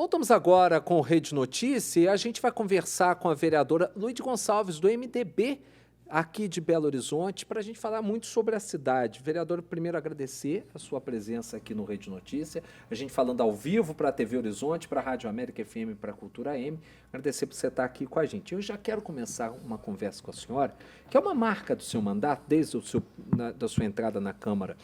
Voltamos agora com o Rede Notícia e a gente vai conversar com a vereadora Luide Gonçalves, do MDB, aqui de Belo Horizonte, para a gente falar muito sobre a cidade. Vereadora, primeiro agradecer a sua presença aqui no Rede Notícia, a gente falando ao vivo para a TV Horizonte, para a Rádio América FM e para a Cultura M. Agradecer por você estar aqui com a gente. Eu já quero começar uma conversa com a senhora, que é uma marca do seu mandato, desde da sua entrada na Câmara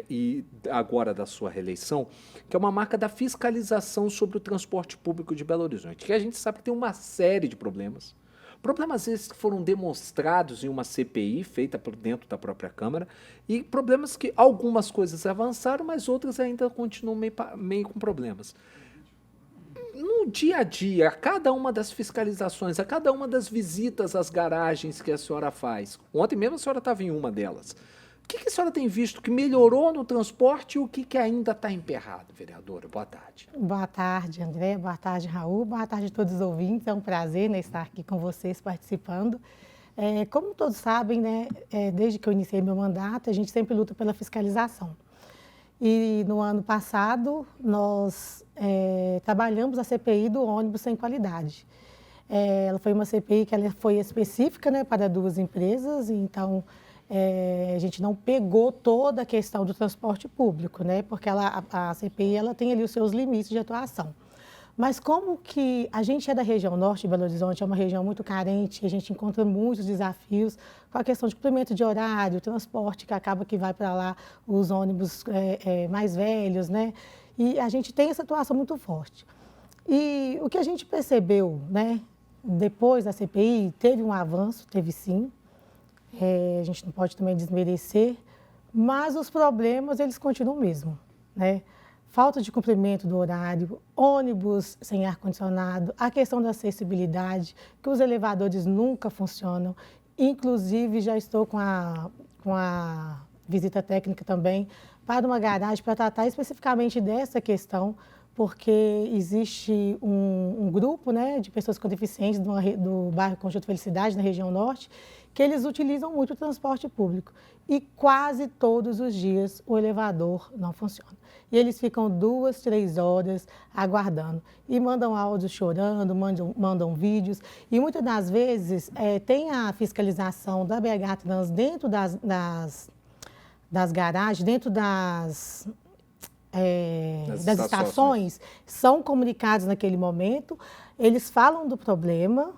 e agora da sua reeleição, que é uma marca da fiscalização sobre o transporte público de Belo Horizonte, que a gente sabe que tem uma série de problemas. Problemas esses que foram demonstrados em uma CPI feita por dentro da própria Câmara e problemas que algumas coisas avançaram, mas outras ainda continuam meio com problemas. No dia a dia, a cada uma das fiscalizações, a cada uma das visitas às garagens que a senhora faz, ontem mesmo a senhora estava em uma delas, o que a senhora tem visto que melhorou no transporte e o que ainda está emperrado, vereadora? Boa tarde. Boa tarde, André. Boa tarde, Raul. Boa tarde a todos os ouvintes. É um prazer, né, estar aqui com vocês participando. Como todos sabem, né, desde que eu iniciei meu mandato, a gente sempre luta pela fiscalização. E no ano passado, nós trabalhamos a CPI do ônibus sem qualidade. Ela foi uma CPI que ela foi específica, né, para duas empresas, então a gente não pegou toda a questão do transporte público, né? Porque a CPI ela tem ali os seus limites de atuação. Mas como que a gente é da região norte de Belo Horizonte, é uma região muito carente, a gente encontra muitos desafios com a questão de cumprimento de horário, transporte, que acaba que vai para lá os ônibus mais velhos, né? E a gente tem essa atuação muito forte. E o que a gente percebeu, né? Depois da CPI, teve um avanço, teve sim. A gente não pode também desmerecer, mas os problemas, eles continuam mesmo, né? Falta de cumprimento do horário, ônibus sem ar-condicionado, a questão da acessibilidade, que os elevadores nunca funcionam. Inclusive, já estou com a visita técnica também para uma garagem para tratar especificamente dessa questão, porque existe um grupo, né, de pessoas com deficiência do bairro Conjunto Felicidade, na região norte, que eles utilizam muito o transporte público e quase todos os dias o elevador não funciona. E eles ficam 2, 3 horas aguardando e mandam áudios chorando, mandam vídeos e muitas das vezes tem a fiscalização da BH Trans dentro das garagens, dentro das estações, são comunicados naquele momento, eles falam do problema,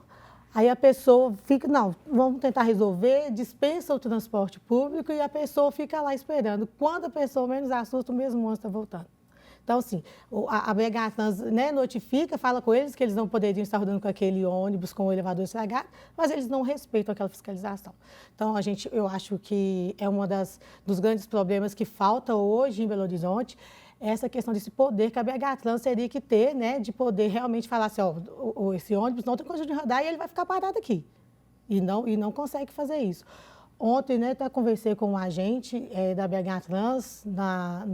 aí a pessoa fica, não, vamos tentar resolver, dispensa o transporte público e a pessoa fica lá esperando. Quando a pessoa menos assusta, o mesmo ônibus está voltando. Então, assim, a BH Trans, né, notifica, fala com eles que eles não poderiam estar rodando com aquele ônibus com o elevador estragado, mas eles não respeitam aquela fiscalização. Então, eu acho que é dos grandes problemas que falta hoje em Belo Horizonte, essa questão desse poder que a BH Trans teria que ter, né, de poder realmente falar assim, ó, esse ônibus não tem condição de rodar e ele vai ficar parado aqui. E não consegue fazer isso. Ontem, né, até conversei com um agente da BH Trans na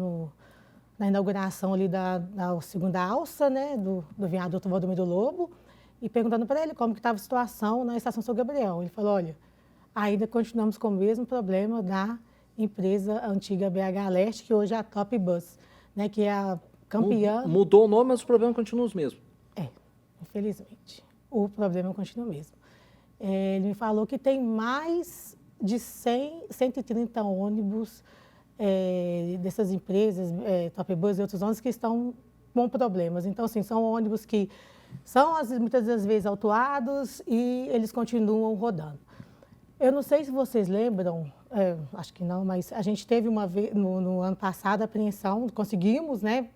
inauguração ali da segunda alça, né, do viaduto Valdomiro Lobo, e perguntando para ele como que estava a situação na estação São Gabriel. Ele falou, olha, ainda continuamos com o mesmo problema da empresa antiga BH Leste, que hoje é a Top Bus, né, que é a campeã... Mudou o nome, mas os problemas continuam os mesmos. Infelizmente, o problema continua o mesmo. Ele me falou que tem mais de 130 ônibus dessas empresas, Top Bus e outros ônibus, que estão com problemas. Então, assim, são ônibus que são muitas das vezes autuados e eles continuam rodando. Eu não sei se vocês lembram, acho que não, mas a gente teve uma vez, no ano passado, a apreensão, conseguimos, né,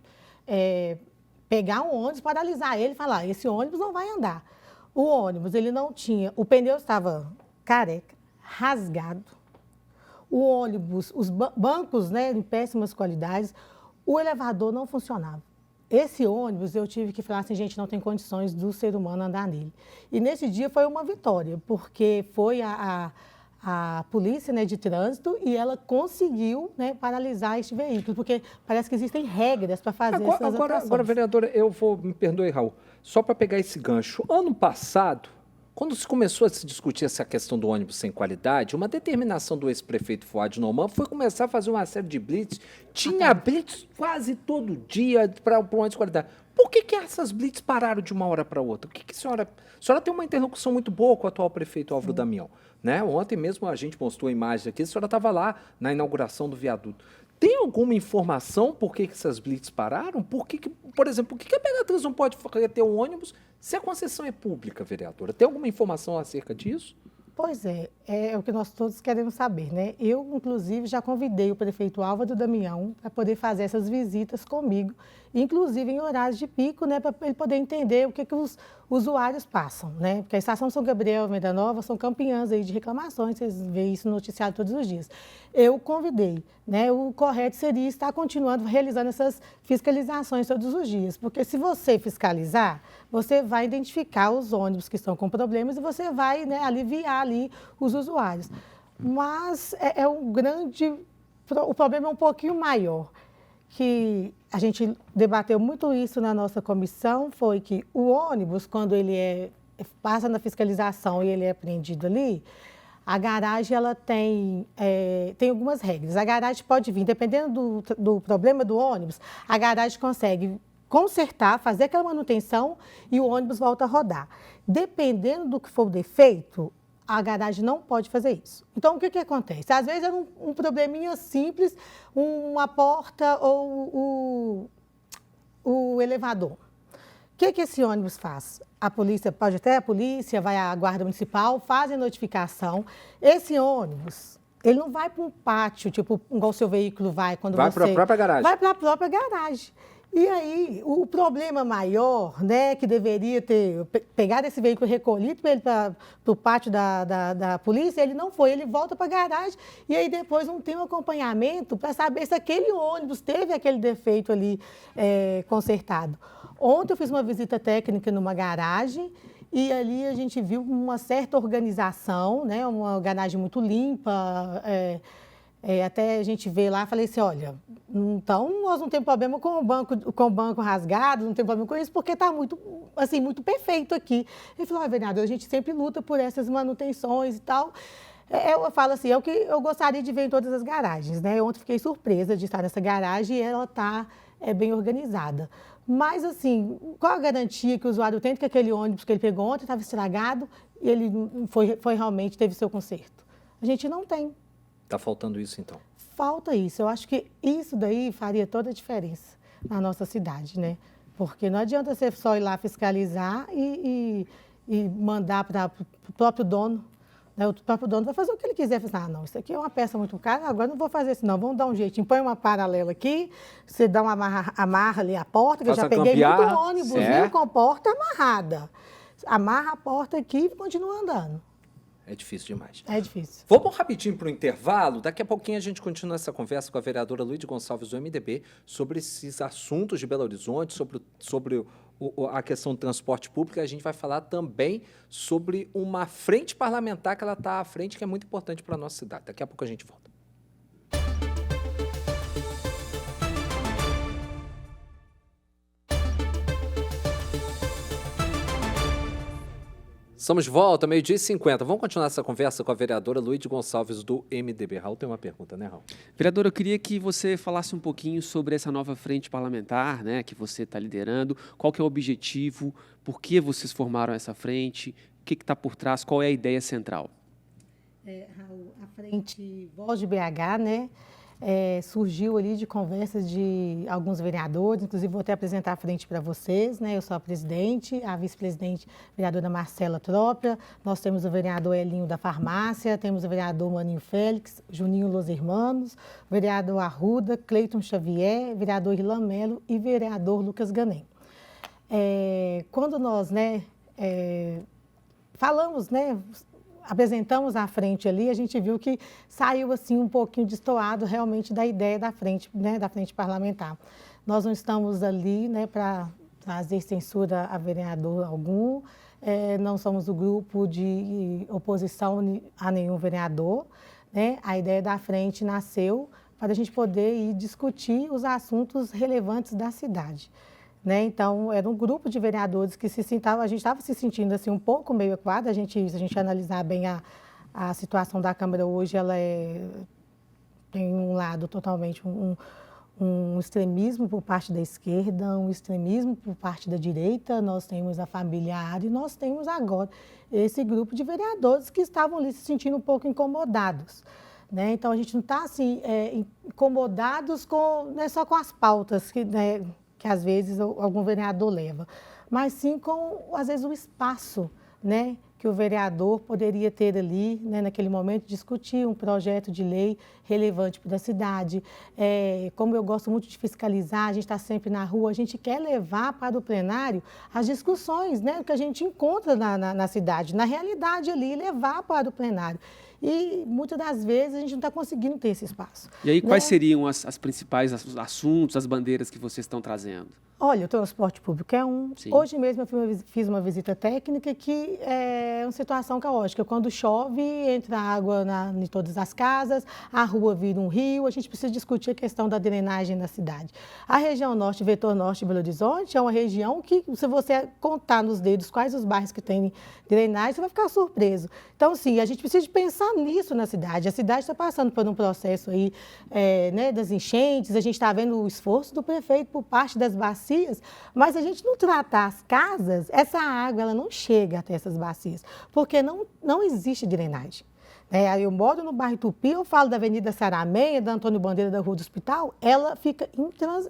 pegar um ônibus, paralisar ele e falar, esse ônibus não vai andar. O ônibus, ele não tinha, o pneu estava careca, rasgado, o ônibus, os bancos, né, em péssimas qualidades, o elevador não funcionava. Esse ônibus, eu tive que falar assim, gente, não tem condições do ser humano andar nele. E nesse dia foi uma vitória, porque foi a polícia, né, de trânsito e ela conseguiu, né, paralisar este veículo, porque parece que existem regras para fazer essas atuações. Agora, vereadora, me perdoe, Raul, só para pegar esse gancho. Ano passado, Quando se começou a se discutir essa questão do ônibus sem qualidade, uma determinação do ex-prefeito Fuad Noman foi começar a fazer uma série de blitz. Tinha blitz quase todo dia para o ônibus de qualidade. Por que essas blitz pararam de uma hora para outra? O que a senhora tem uma interlocução muito boa com o atual prefeito Álvaro Damião, né? Ontem mesmo a gente mostrou imagens aqui, a senhora estava lá na inauguração do viaduto. Tem alguma informação por que essas blitz pararam? Por exemplo, por que a Pegatrans não pode ter um ônibus se a concessão é pública, vereadora? Tem alguma informação acerca disso? Pois é o que nós todos queremos saber, né? Eu, inclusive, já convidei o prefeito Álvaro Damião para poder fazer essas visitas comigo, inclusive em horários de pico, né, para ele poder entender o que os usuários passam, né? Porque a Estação São Gabriel e Venda Nova são campeãs aí de reclamações, vocês veem isso noticiado todos os dias. Eu convidei, né? O correto seria estar continuando realizando essas fiscalizações todos os dias, porque se você fiscalizar, você vai identificar os ônibus que estão com problemas e você vai, né, aliviar ali os usuários. Mas o problema é um pouquinho maior, que a gente debateu muito isso na nossa comissão, foi que o ônibus, quando ele passa na fiscalização e ele é apreendido ali, a garagem ela tem algumas regras. A garagem pode vir, dependendo do problema do ônibus, a garagem consegue consertar, fazer aquela manutenção e o ônibus volta a rodar. Dependendo do que for o defeito, a garagem não pode fazer isso. Então, o que acontece? Às vezes é um probleminha simples, uma porta ou o elevador. O que esse ônibus faz? A polícia, pode até a polícia, vai à guarda municipal, faz a notificação. Esse ônibus, ele não vai para um pátio, tipo, igual o seu veículo vai quando vai para a própria garagem. Vai para a própria garagem. E aí, o problema maior, né, que deveria ter pegado esse veículo recolhido para ele para o pátio da polícia, ele não foi, ele volta para a garagem e aí depois não tem um acompanhamento para saber se aquele ônibus teve aquele defeito ali consertado. Ontem eu fiz uma visita técnica numa garagem e ali a gente viu uma certa organização, né, uma garagem muito limpa, até a gente vê lá, falei assim, olha, então nós não temos problema com o banco rasgado, não tem problema com isso, porque está muito, assim, muito perfeito aqui. Ele falou, vereador, a gente sempre luta por essas manutenções e tal. Eu falo assim, é o que eu gostaria de ver em todas as garagens, né? Ontem fiquei surpresa de estar nessa garagem e ela está bem organizada. Mas, assim, qual a garantia que o usuário tem que aquele ônibus que ele pegou ontem estava estragado e ele realmente teve seu conserto? A gente não tem. Está faltando isso, então? Falta isso. Eu acho que isso daí faria toda a diferença na nossa cidade, né? Porque não adianta você só ir lá fiscalizar e mandar para o próprio dono. Né? O próprio dono vai fazer o que ele quiser. Não, isso aqui é uma peça muito cara, agora não vou fazer isso não. Vamos dar um jeitinho. Põe uma paralela aqui, você dá uma amarra ali a porta, que eu já peguei muito ônibus, viu, com porta amarrada. Amarra a porta aqui e continua andando. É difícil demais. É difícil. Vamos rapidinho para o intervalo. Daqui a pouquinho a gente continua essa conversa com a vereadora Luide Gonçalves do MDB sobre esses assuntos de Belo Horizonte, sobre a questão do transporte público. A gente vai falar também sobre uma frente parlamentar que ela está à frente, que é muito importante para a nossa cidade. Daqui a pouco a gente volta. Estamos de volta, 12h50. Vamos continuar essa conversa com a vereadora Luide Gonçalves, do MDB. Raul tem uma pergunta, né, Raul? Vereadora, eu queria que você falasse um pouquinho sobre essa nova frente parlamentar, né, que você está liderando. Qual que é o objetivo? Por que vocês formaram essa frente? O que está por trás? Qual é a ideia central? Raul, a frente Voz de BH, né? Surgiu ali de conversas de alguns vereadores, inclusive vou até apresentar a frente para vocês, né? Eu sou a presidente, a vice-presidente, vereadora Marcela Trópia, nós temos o vereador Elinho da Farmácia, temos o vereador Maninho Félix, Juninho Los Hermanos, o vereador Arruda, Cleiton Xavier, vereador Irlan Melo e vereador Lucas Ganem. Quando nós, né, falamos, né, apresentamos à frente ali, a gente viu que saiu assim um pouquinho destoado realmente da ideia da frente, né, da frente parlamentar. Nós não estamos ali, né, para fazer censura a vereador algum, não somos o grupo de oposição a nenhum vereador, né? A ideia da frente nasceu para a gente poder ir discutir os assuntos relevantes da cidade. né? Então, era um grupo de vereadores que a gente estava se sentindo assim, um pouco meio equado. Se a gente analisar bem a situação da Câmara hoje, tem um lado totalmente, um extremismo por parte da esquerda, um extremismo por parte da direita, nós temos a família Ari, nós temos agora esse grupo de vereadores que estavam ali se sentindo um pouco incomodados, né? Então, a gente não está assim, incomodados não é só com as pautas que às vezes algum vereador leva, mas sim com, às vezes, o espaço, né, que o vereador poderia ter ali, né, naquele momento, discutir um projeto de lei relevante para a cidade. Como eu gosto muito de fiscalizar, a gente está sempre na rua, a gente quer levar para o plenário as discussões, né, que a gente encontra na cidade, na realidade ali, levar para o plenário. E muitas das vezes a gente não está conseguindo ter esse espaço. E aí, né? quais seriam as principais assuntos, as bandeiras que vocês estão trazendo? Olha, o transporte público é um. Sim. Hoje mesmo eu fiz uma visita técnica que é uma situação caótica. Quando chove, entra água em todas as casas, a rua vira um rio, a gente precisa discutir a questão da drenagem na cidade. A região norte, Vetor Norte de Belo Horizonte, é uma região que, se você contar nos dedos quais os bairros que têm drenagem, você vai ficar surpreso. Então, sim, a gente precisa de pensar nisso na cidade. A cidade está passando por um processo aí, né, das enchentes, a gente está vendo o esforço do prefeito por parte das bacias, mas se a gente não tratar as casas, essa água ela não chega até essas bacias, porque não existe drenagem. Eu moro no bairro Tupi, eu falo da Avenida Saramenha, da Antônio Bandeira, da Rua do Hospital, ela fica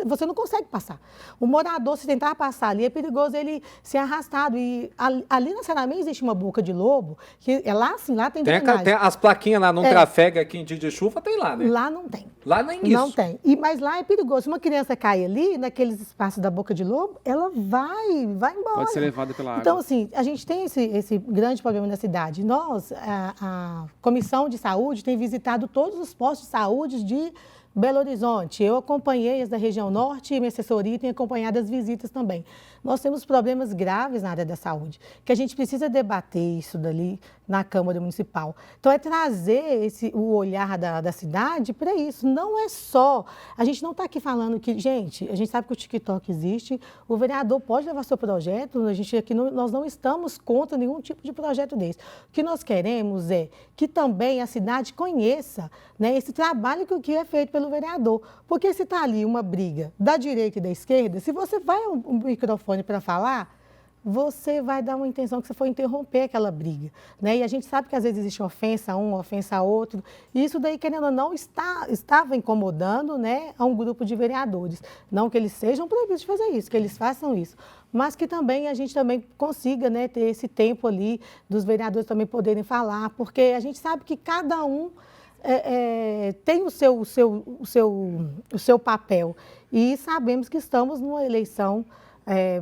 você não consegue passar. O morador, se tentar passar ali, é perigoso ele ser arrastado. E ali na Saramenha existe uma boca de lobo, que é lá assim, lá tem drenagem. Tem as plaquinhas lá, não trafega aqui em dia de chuva, tem lá, né? Lá não tem. Lá nem isso. Não tem. Mas lá é perigoso. Se uma criança cai ali, naqueles espaços da boca de lobo, ela vai embora. Pode ser levada pela água. Então, assim, a gente tem esse grande problema na cidade. Nós, a Comissão de Saúde, tem visitado todos os postos de saúde de Belo Horizonte. Eu acompanhei as da região norte e minha assessoria tem acompanhado as visitas também. Nós temos problemas graves na área da saúde, que a gente precisa debater isso dali na Câmara Municipal. Então, é trazer o olhar da cidade para isso. Não é só... A gente não está aqui falando que... Gente, a gente sabe que o TikTok existe, o vereador pode levar seu projeto, nós não estamos contra nenhum tipo de projeto desse. O que nós queremos é que também a cidade conheça, né, esse trabalho que é feito pelo vereador. Porque se está ali uma briga da direita e da esquerda, se você vai ao microfone para falar, você vai dar uma intenção que você for interromper aquela briga, né? E a gente sabe que às vezes existe ofensa a um, ofensa a outro, e isso daí, querendo ou não, estava incomodando, né, a um grupo de vereadores. Não que eles sejam proibidos de fazer isso, que eles façam isso, mas que também a gente também consiga, né, ter esse tempo ali dos vereadores também poderem falar, porque a gente sabe que cada um tem o seu papel, e sabemos que estamos numa eleição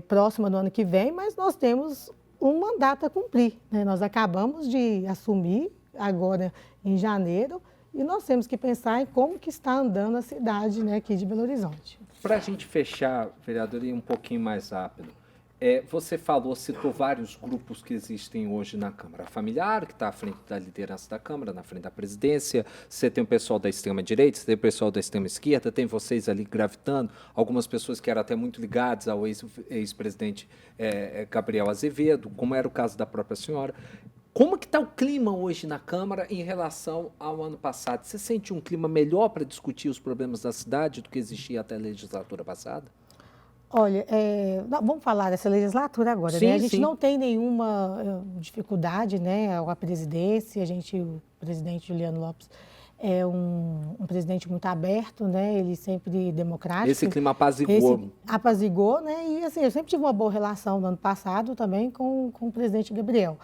próxima do ano que vem, mas nós temos um mandato a cumprir, né? Nós acabamos de assumir agora em janeiro e nós temos que pensar em como que está andando a cidade, né, aqui de Belo Horizonte. Para a gente fechar, vereador, e um pouquinho mais rápido, você citou vários grupos que existem hoje na Câmara. A Familiar, que está à frente da liderança da Câmara, na frente da presidência, você tem o pessoal da extrema-direita, você tem o pessoal da extrema-esquerda, tem vocês ali gravitando, algumas pessoas que eram até muito ligadas ao ex-presidente Gabriel Azevedo, como era o caso da própria senhora. Como que está o clima hoje na Câmara em relação ao ano passado? Você sente um clima melhor para discutir os problemas da cidade do que existia até a legislatura passada? Olha, vamos falar dessa legislatura agora, sim, né? A gente sim. não tem nenhuma dificuldade, né? A presidência, o presidente Juliano Lopes é um presidente muito aberto, né? Ele sempre democrático. Esse clima apaziguou. Apaziguou, né? E assim, eu sempre tive uma boa relação no ano passado também com o presidente Gabriel.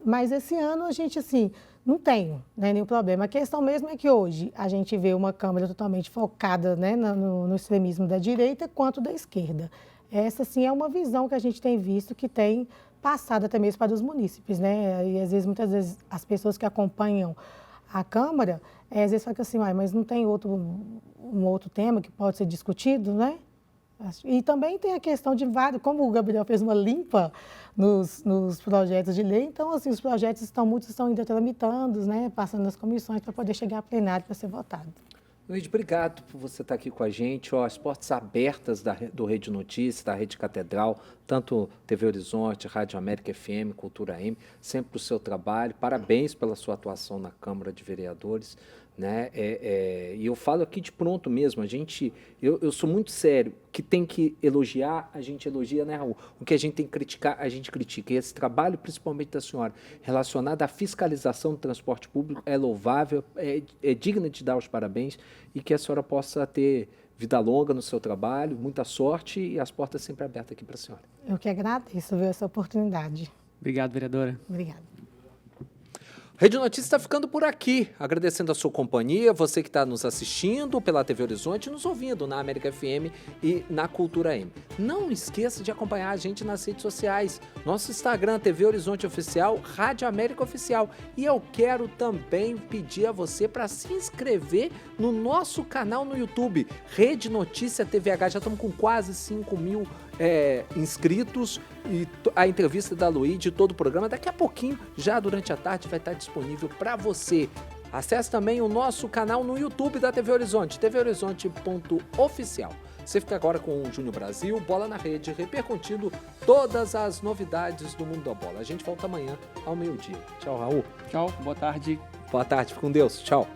Mas esse ano a gente, assim, não tem, né, nenhum problema. A questão mesmo é que hoje a gente vê uma Câmara totalmente focada, né, no extremismo da direita quanto da esquerda. Essa, sim, é uma visão que a gente tem visto que tem passado até mesmo para os munícipes, né? E, muitas vezes, as pessoas que acompanham a Câmara, às vezes falam assim, mas não tem um outro tema que pode ser discutido, né? E também tem a questão de como o Gabriel fez uma limpa nos projetos de lei, então, assim, os projetos muitos estão ainda tramitando, né, passando nas comissões para poder chegar a plenário para ser votado. Luiz, obrigado por você estar aqui com a gente. Ó, as portas abertas do Rede Notícias, da Rede Catedral, tanto TV Horizonte, Rádio América FM, Cultura M, sempre o seu trabalho. Parabéns pela sua atuação na Câmara de Vereadores. Né? E eu falo aqui de pronto mesmo, eu sou muito sério, que tem que elogiar, a gente elogia, né, Raul? O que a gente tem que criticar, a gente critica. E esse trabalho, principalmente da senhora, relacionado à fiscalização do transporte público, é louvável, é digno de dar os parabéns e que a senhora possa ter vida longa no seu trabalho, muita sorte e as portas sempre abertas aqui para a senhora. Eu que agradeço, viu, essa oportunidade. Obrigado, vereadora. Obrigada. Rede Notícias está ficando por aqui, agradecendo a sua companhia, você que está nos assistindo pela TV Horizonte e nos ouvindo na América FM e na Cultura M. Não esqueça de acompanhar a gente nas redes sociais, nosso Instagram, TV Horizonte Oficial, Rádio América Oficial. E eu quero também pedir a você para se inscrever no nosso canal no YouTube, Rede Notícia TVH, já estamos com quase 5.000 inscritos e a entrevista da Luí de todo o programa, daqui a pouquinho, já durante a tarde, vai estar disponível para você. Acesse também o nosso canal no YouTube da TV Horizonte, tvhorizonte.oficial. Você fica agora com o Júnior Brasil, Bola na Rede, repercutindo todas as novidades do mundo da bola. A gente volta amanhã ao meio-dia. Tchau, Raul. Tchau, boa tarde. Boa tarde, fique com Deus. Tchau.